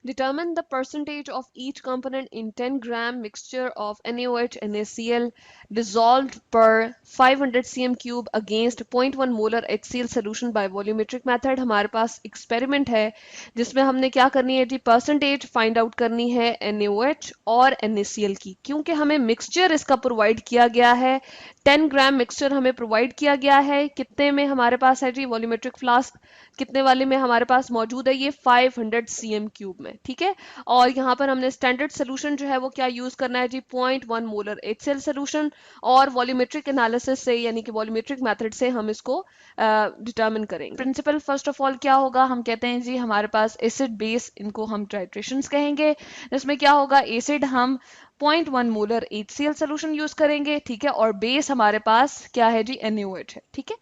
Determine the percentage of each component in 10-gram mixture of NaOH NaCl dissolved per 500 cm cube against 0.1 molar HCl solution by volumetric method। हमारे पास experiment है जिसमें हमने क्या करनी है जी, percentage find out करनी है NaOH और NaCl की, क्योंकि हमें मिक्सचर इसका प्रोवाइड किया गया है। 10 ग्राम मिक्सचर हमें प्रोवाइड किया गया है, कितने में हमारे पास है जी, वॉल्यूमेट्रिक फ्लास्क कितने वाले में हमारे पास मौजूद है, ये 500 cm क्यूब में, ठीक है। और यहाँ पर हमने स्टैंडर्ड सोल्यूशन जो है वो क्या यूज करना है जी, 0.1 मोलर HCl सोल्यूशन, और वॉल्यूमेट्रिक एनालिसिस से यानी कि वॉल्यूमेट्रिक मेथड से हम इसको डिटरमिन करेंगे। प्रिंसिपल फर्स्ट ऑफ ऑल क्या होगा, हम कहते हैं जी हमारे पास एसिड बेस, इनको हम टाइट्रेशंस कहेंगे, जिसमें क्या होगा, एसिड हम 0.1 मोलर HCl सोल्यूशन यूज करेंगे, ठीक है, और बेस हमारे पास क्या है जी, NaOH है, ठीक है।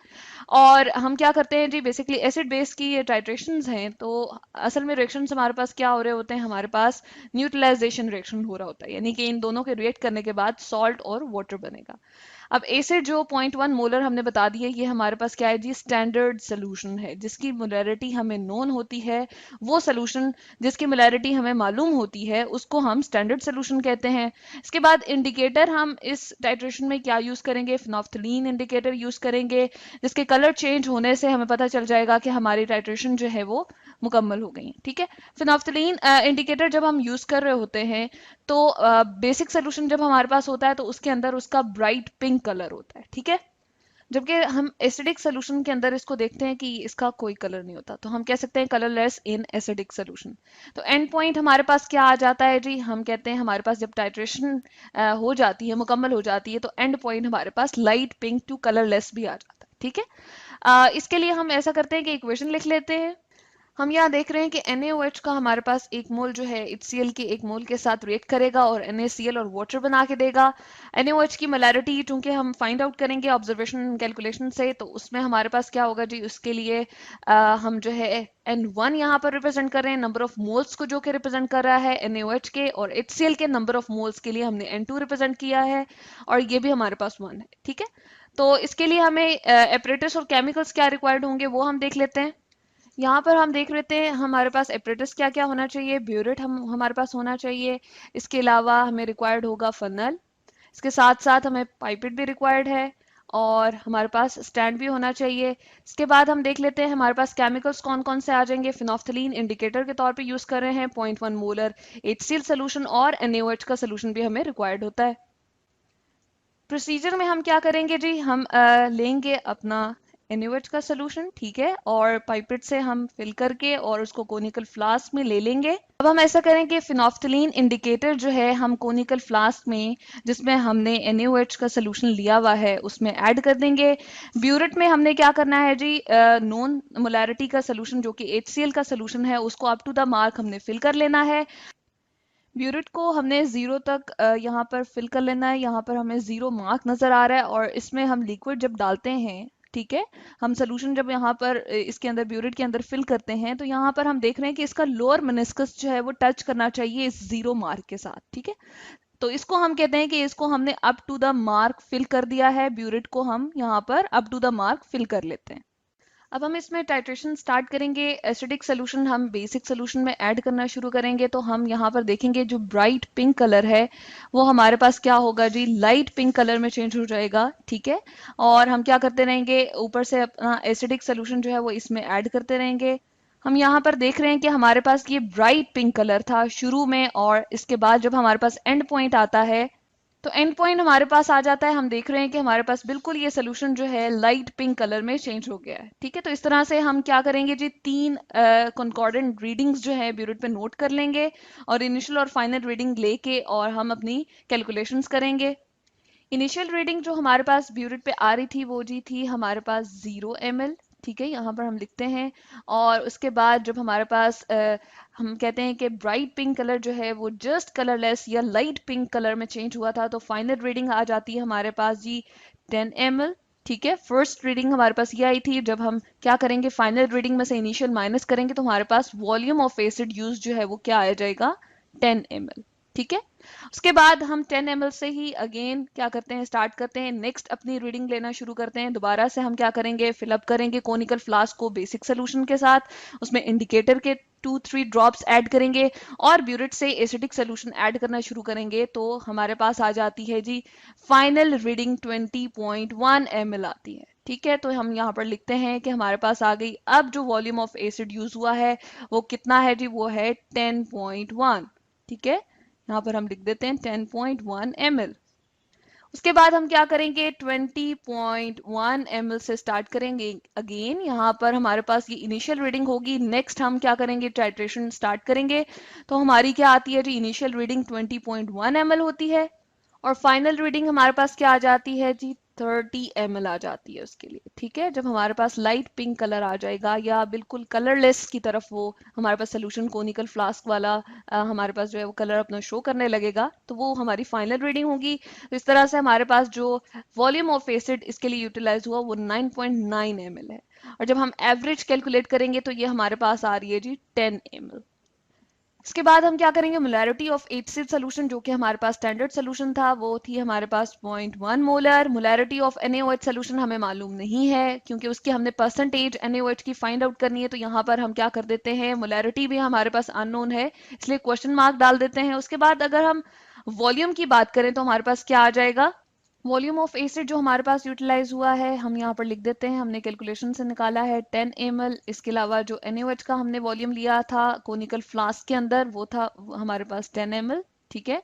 और हम क्या करते हैं जी, बेसिकली एसिड बेस की ये टाइट्रेशंस हैं, तो असल में रिएक्शंस हमारे पास क्या हो रहे होते हैं, हमारे पास न्यूट्रलाइजेशन रिएक्शन हो रहा होता है, यानी कि इन दोनों के रिएक्ट करने के बाद सॉल्ट और वाटर बनेगा। अब एसिड जो 0.1 मोलर हमने बता दी है, ये हमारे पास क्या है जी, स्टैंडर्ड सोल्यूशन है, जिसकी मोलैरिटी हमें नोन होती है। वो सोल्यूशन जिसकी मोलैरिटी हमें मालूम होती है उसको हम स्टैंडर्ड सोल्यूशन कहते हैं। इसके बाद इंडिकेटर हम इस टाइट्रेशन में क्या यूज करेंगे, फिनोफ्थलीन इंडिकेटर यूज करेंगे, जिसके कलर चेंज होने से हमें पता चल जाएगा कि हमारी टाइट्रेशन जो है वो मुकम्मल हो गई है, ठीक है। फिनोफ्थलीन इंडिकेटर जब हम यूज कर रहे होते हैं, तो बेसिक सोल्यूशन जब हमारे पास होता है तो उसके अंदर उसका ब्राइट पिंक कलर होता है, ठीक है। जबकि हम एसिडिक सोल्यूशन के अंदर इसको देखते हैं कि इसका कोई कलर नहीं होता, तो हम कह सकते हैं कलरलेस इन एसिडिक सोल्यूशन। तो एंड पॉइंट हमारे पास क्या आ जाता है जी, हम कहते हैं हमारे पास जब टाइट्रेशन हो जाती है, मुकम्मल हो जाती है, तो एंड पॉइंट हमारे पास लाइट पिंक टू कलरलेस भी आ जाता है, ठीक है। इसके लिए हम ऐसा करते हैं कि इक्वेशन लिख लेते हैं। हम यहाँ देख रहे हैं कि NaOH का हमारे पास एक मोल जो है HCl के एक मोल के साथ रिएक्ट करेगा और NaCl और वाटर बना के देगा। NaOH की मोलैरिटी चूंकि हम फाइंड आउट करेंगे ऑब्जर्वेशन कैलकुलेशन से, तो उसमें हमारे पास क्या होगा जी, उसके लिए हम जो है N1 यहाँ पर रिप्रेजेंट कर रहे हैं, नंबर ऑफ मोल्स को जो कि रिप्रेजेंट कर रहा है NaOH के, और HCl के नंबर ऑफ मोल्स के लिए हमने N2 रिप्रेजेंट किया है, और ये भी हमारे पास 1 है, ठीक है। तो इसके लिए हमें एपरेटस और केमिकल्स क्या रिक्वायर्ड होंगे वो हम देख लेते हैं। यहाँ पर हम देख लेते हैं हमारे पास एपरेटस क्या क्या होना चाहिए, ब्यूरेट हमारे पास होना चाहिए। इसके अलावा हमें रिक्वायर्ड होगा फनल, इसके साथ साथ हमें पाइपेट भी रिक्वायर्ड है, और हमारे पास स्टैंड भी होना चाहिए। इसके बाद हम देख लेते हैं हमारे पास केमिकल्स कौन कौन से आ जाएंगे। फिनोफ्थलीन इंडिकेटर के तौर पे यूज कर रहे हैं, 0.1 मोलर HCl सोल्यूशन, और NaOH का सोल्यूशन भी हमें रिक्वायर्ड होता है। प्रोसीजर में हम क्या करेंगे जी, हम लेंगे अपना NaOH का सोल्यूशन, ठीक है, और पाइपेट से हम फिल करके और उसको कोनिकल फ्लास्क में ले लेंगे। अब हम ऐसा करेंगे, फिनोफ्थलीन इंडिकेटर जो है हम कोनिकल फ्लास्क में, जिसमें हमने NaOH का सोल्यूशन लिया हुआ है, उसमें ऐड कर देंगे। ब्यूरेट में हमने क्या करना है जी, नॉन मोलैरिटी का सोल्यूशन जो कि HCl का सोल्यूशन है, उसको अप टू द मार्क हमने फिल कर लेना है। ब्यूरेट को हमने 0 तक यहाँ पर फिल कर लेना है, यहाँ पर हमें 0 मार्क नजर आ रहा है, और इसमें हम लिक्विड जब डालते हैं, ठीक है, हम सोल्यूशन जब यहाँ पर इसके अंदर ब्यूरेट के अंदर फिल करते हैं, तो यहाँ पर हम देख रहे हैं कि इसका लोअर मेनिस्कस जो है वो टच करना चाहिए इस 0 मार्क के साथ, ठीक है। तो इसको हम कहते हैं कि इसको हमने up to the mark fill कर दिया है, ब्यूरेट को हम यहाँ पर up to the mark fill कर लेते हैं। अब हम इसमें टाइट्रेशन स्टार्ट करेंगे। एसिडिक सोल्यूशन हम बेसिक सोल्यूशन में ऐड करना शुरू करेंगे, तो हम यहाँ पर देखेंगे जो ब्राइट पिंक कलर है वो हमारे पास क्या होगा जी, लाइट पिंक कलर में चेंज हो जाएगा, ठीक है। और हम क्या करते रहेंगे, ऊपर से अपना एसिडिक सोल्यूशन जो है वो इसमें ऐड करते रहेंगे। हम यहाँ पर देख रहे हैं कि हमारे पास ये ब्राइट पिंक कलर था शुरू में, और इसके बाद जब हमारे पास एंड पॉइंट आता है, तो एंड पॉइंट हमारे पास आ जाता है, हम देख रहे हैं कि हमारे पास बिल्कुल ये सोल्यूशन जो है लाइट पिंक कलर में चेंज हो गया है, ठीक है। तो इस तरह से हम क्या करेंगे जी, 3 कंकॉर्डेंट रीडिंग्स जो है ब्यूरेट पे नोट कर लेंगे, और इनिशियल और फाइनल रीडिंग लेके और हम अपनी कैलकुलेशंस करेंगे। इनिशियल रीडिंग जो हमारे पास ब्यूरेट पे आ रही थी वो जी थी हमारे पास 0 ml, ठीक है, यहाँ पर हम लिखते हैं। और उसके बाद जब हमारे पास हम कहते हैं कि ब्राइट पिंक कलर जो है वो जस्ट कलरलेस या लाइट पिंक कलर में चेंज हुआ था, तो फाइनल रीडिंग आ जाती है हमारे पास जी 10 ml, ठीक है। फर्स्ट रीडिंग हमारे पास ये आई थी, जब हम क्या करेंगे, फाइनल रीडिंग में से इनिशियल माइनस करेंगे, तो हमारे पास वॉल्यूम ऑफ एसिड यूज जो है वो क्या आ जाएगा, 10 ml। ठीक है। उसके बाद हम 10 ml से ही अगेन क्या करते हैं, स्टार्ट करते हैं, नेक्स्ट अपनी रीडिंग लेना शुरू करते हैं। दोबारा से हम क्या करेंगे, फिलअप करेंगे कोनिकल फ्लास्क को बेसिक सोल्यूशन के साथ, उसमें इंडिकेटर के 2-3 ड्रॉप्स ऐड करेंगे और ब्यूरेट से एसिडिक सोल्यूशन ऐड करना शुरू करेंगे। तो हमारे पास आ जाती है जी फाइनल रीडिंग 20.1 ml आती है। ठीक है, तो हम यहाँ पर लिखते हैं कि हमारे पास आ गई। अब जो वॉल्यूम ऑफ एसिड यूज हुआ है वो कितना है जी, वो है 10.1। ठीक है, यहाँ पर हम लिख देते हैं 10.1 ml। उसके बाद हम क्या करेंगे, 20.1 ml से स्टार्ट करेंगे अगेन। यहाँ पर हमारे पास ये इनिशियल रीडिंग होगी। नेक्स्ट हम क्या करेंगे, टाइट्रेशन स्टार्ट करेंगे। तो हमारी क्या आती है जी, इनिशियल रीडिंग 20.1 ml होती है और फाइनल रीडिंग हमारे पास क्या आ जाती है जी, 30 ml आ जाती है उसके लिए। ठीक है, जब हमारे पास लाइट पिंक कलर आ जाएगा या बिल्कुल कलरलेस की तरफ वो हमारे पास सोल्यूशन कोनिकल फ्लास्क वाला हमारे पास जो है वो कलर अपना शो करने लगेगा, तो वो हमारी फाइनल रीडिंग होगी। तो इस तरह से हमारे पास जो वॉल्यूम ऑफ एसिड इसके लिए यूटिलाइज हुआ वो 9.9 ml है। और जब हम एवरेज कैलकुलेट करेंगे तो ये हमारे पास आ रही है जी 10 ml। इसके बाद हम क्या करेंगे, मोलैरिटी ऑफ एचिड सोल्यूशन जो कि हमारे पास स्टैंडर्ड सोल्यूशन था वो थी हमारे पास 0.1 molar. Molarity of NaOH solution हमें मालूम नहीं है क्योंकि उसकी हमने परसेंटेज NaOH की फाइंड आउट करनी है। तो यहाँ पर हम क्या कर देते हैं, मोलैरिटी भी हमारे पास अननोन है इसलिए क्वेश्चन मार्क डाल देते हैं। उसके बाद अगर हम वॉल्यूम की बात करें तो हमारे पास क्या आ जाएगा, वॉल्यूम ऑफ एसिड जो हमारे पास यूटिलाइज हुआ है हम यहाँ पर लिख देते हैं, हमने कैलकुलेशन से निकाला है 10 ml। इसके अलावा जो NaOH का हमने वॉल्यूम लिया था कोनिकल फ्लास्क के अंदर वो था हमारे पास 10 ml। ठीक है,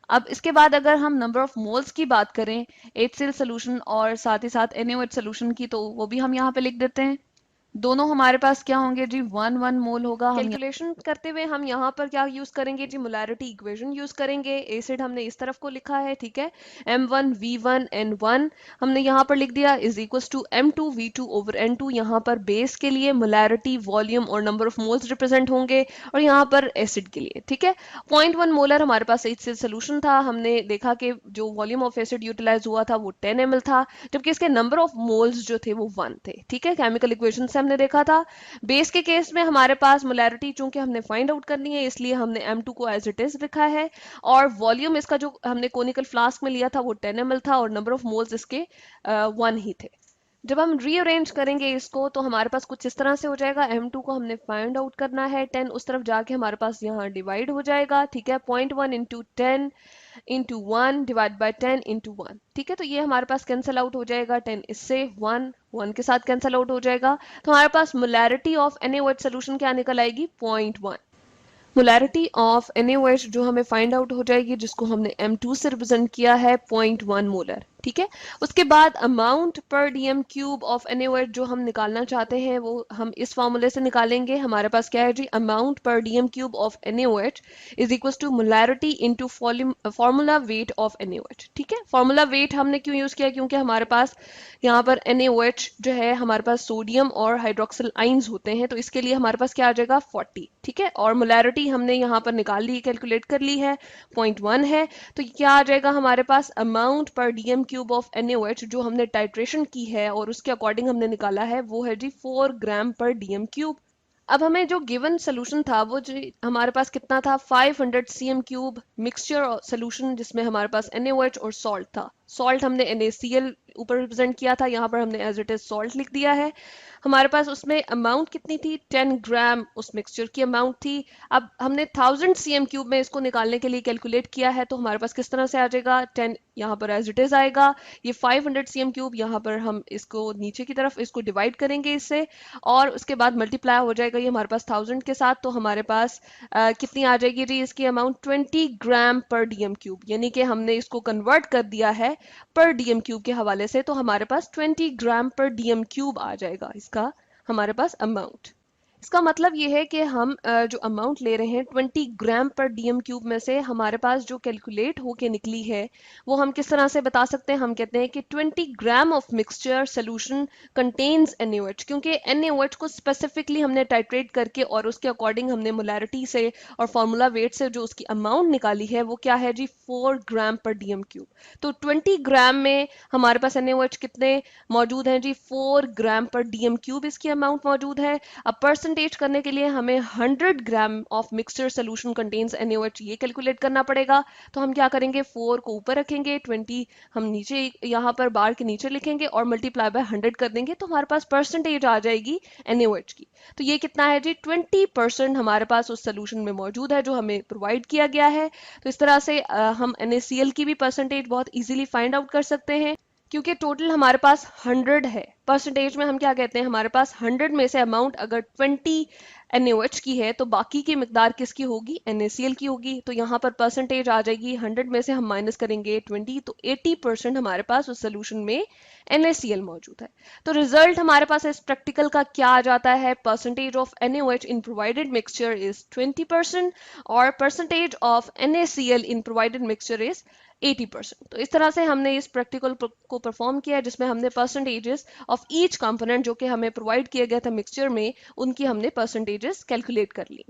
अब इसके बाद अगर हम नंबर ऑफ मोल्स की बात करें HCl सोल्यूशन और साथ ही साथ NaOH सोल्यूशन की, तो वो भी हम यहाँ पे लिख देते हैं। दोनों हमारे पास क्या होंगे जी, 1 1 मोल होगा। हम कैलकुलेशन करते हुए हम यहाँ पर क्या यूज करेंगे जी, मोलैरिटी इक्वेशन यूज करेंगे। एसिड हमने इस तरफ को लिखा है, ठीक है, M1V1N1 हमने यहाँ पर लिख दिया इज इक्वल टू M2V2/N2। यहाँ पर बेस के लिए मोलैरिटी, वॉल्यूम और नंबर ऑफ मोल्स रिप्रेजेंट होंगे और यहाँ पर एसिड के लिए। ठीक है, 0.1 मोलर हमारे पास HCl सोल्यूशन था। हमने देखा कि जो वॉल्यूम ऑफ एसिड यूटिलाइज हुआ था वो 10 ml था, जबकि इसके नंबर ऑफ मोल्स जो थे वो 1 थे। ठीक है, केमिकल इक्वेशन से हमने देखा था। बेस के केस में हमारे पास मोलैरिटी चूंकि हमने फाइंड आउट करनी है इसलिए हमने M2 को एज इट इज लिखा है और वॉल्यूम इसका जो हमने कोनिकल फ्लास्क में लिया था वो 10 ml था और नंबर ऑफ मोल्स इसके 1 ही थे। जब हम रीअरेंज करेंगे इसको तो हमारे पास कुछ इस तरह से हो जाएगा, M2 को हमने फाइंड आउट करना है, 10 उस तरफ जाके हमारे पास यहाँ डिवाइड हो जाएगा। ठीक है, 0.1 into 10 into 1 divide by 10 into 1। ठीक है, तो ये हमारे पास कैंसिल आउट हो जाएगा, 10 इससे 1 1 के साथ कैंसिल आउट हो जाएगा। तो हमारे पास मोलैरिटी ऑफ NaOH सोल्यूशन क्या निकल आएगी, 0.1। मोलैरिटी ऑफ NaOH जो हमें फाइंड आउट हो जाएगी जिसको हमने M2 से रिप्रेजेंट किया है 0.1 मोलर। ठीक है, उसके बाद अमाउंट पर डीएम क्यूब ऑफ NaOH जो हम निकालना चाहते हैं वो हम इस फॉर्मूले से निकालेंगे। हमारे पास क्या है जी, अमाउंट पर dm cube of NaOH is equal to molarity into formula weight of NaOH। ठीक है, फॉर्मूला वेट हमने क्यों यूज किया, क्योंकि हमारे पास यहाँ पर NaOH जो है हमारे पास सोडियम और हाइड्रोक्सिल आइंस होते हैं, तो इसके लिए हमारे पास क्या आ जाएगा 40। ठीक है, और मोलैरिटी हमने यहाँ पर निकाल ली, कैलकुलेट कर ली है, 0.1 है। तो क्या आ जाएगा हमारे पास, अमाउंट पर डीएम क्यूब ऑफ NaOH जो हमने टाइट्रेशन की है और उसके अकॉर्डिंग हमने निकाला है वो है जी 4 ग्राम पर डीएम क्यूब। अब हमें जो गिवन सोल्यूशन था वो जो हमारे पास कितना था, 500 cm क्यूब मिक्सचर सोल्यूशन जिसमें हमारे पास NaOH और सॉल्ट था। सॉल्ट हमने NaCl ऊपर रिप्रेजेंट किया था, यहाँ पर हमने एज इट इज सॉल्ट लिख दिया है। हमारे पास उसमें अमाउंट कितनी थी, 10 ग्राम उस मिक्सचर की अमाउंट थी। अब हमने 1000 cm क्यूब में इसको निकालने के लिए कैलकुलेट किया है, तो हमारे पास किस तरह से आ जाएगा, 10 यहाँ पर एज इट इज आएगा, ये 500 cm क्यूब यहाँ पर हम इसको नीचे की तरफ इसको डिवाइड करेंगे इससे और उसके बाद मल्टीप्लाई हो जाएगा ये हमारे पास 1000 के साथ। तो हमारे पास कितनी आ जाएगी जी इसकी अमाउंट, 20 ग्राम पर डीएम क्यूब, यानी कि हमने इसको कन्वर्ट कर दिया है पर डीएम क्यूब के हवाले से। तो हमारे पास 20 ग्राम पर डीएम क्यूब आ जाएगा इसका हमारे पास अमाउंट। इसका मतलब ये है कि हम जो अमाउंट ले रहे हैं 20 ग्राम पर डीएम क्यूब में से हमारे पास जो कैलकुलेट होके निकली है वो हम किस तरह से बता सकते हैं, हम कहते हैं कि 20 gram of mixture solution contains NaOH, क्योंकि NaOH को स्पेसिफिकली हमने टाइट्रेट करके और उसके अकॉर्डिंग हमने मोलैरिटी से और फार्मूला वेट से जो उसकी अमाउंट निकाली है वो क्या है जी 4 ग्राम पर डीएम क्यूब। तो 20 ग्राम में हमारे पास NaOH कितने मौजूद हैं जी, 4 ग्राम पर डीएम क्यूब इसकी अमाउंट मौजूद है। अब परसेंटेज करने के लिए हमें 100 gram of mixture solution contains NaOH ये कैलकुलेट करना पड़ेगा। तो हम क्या करेंगे, 4 को ऊपर रखेंगे, 20 हम नीचे यहाँ पर बार के नीचे लिखेंगे और मल्टीप्लाई बाय 100 कर देंगे, तो हमारे पास परसेंटेज आ जाएगी NaOH की। तो ये कितना है जी, 20% हमारे पास उस सोल्यूशन में मौजूद है जो हमें प्रोवाइड किया गया है। तो इस तरह से हम NaCl की भी परसेंटेज बहुत इजीली फाइंड आउट कर सकते हैं, क्योंकि टोटल हमारे पास 100 है। परसेंटेज में हम क्या कहते हैं, हमारे पास 100 में से अमाउंट अगर 20 NaOH की है तो बाकी की मिकदार किसकी होगी, NaCl की होगी। तो यहाँ पर परसेंटेज आ जाएगी, 100 में से हम माइनस करेंगे 20, तो 80% हमारे पास उस सोल्यूशन में NaCl मौजूद है। तो रिजल्ट हमारे पास इस प्रैक्टिकल का क्या आ जाता है, percentage of NaOH in provided mixture is 20% और percentage of NaCl in provided mixture is 80%। तो इस तरह से हमने इस प्रैक्टिकल को परफॉर्म किया जिसमें हमने परसेंटेजेस ऑफ ईच कंपोनेंट जो कि हमें प्रोवाइड किया गया था मिक्सचर में, उनकी हमने परसेंटेजेस कैलकुलेट कर ली।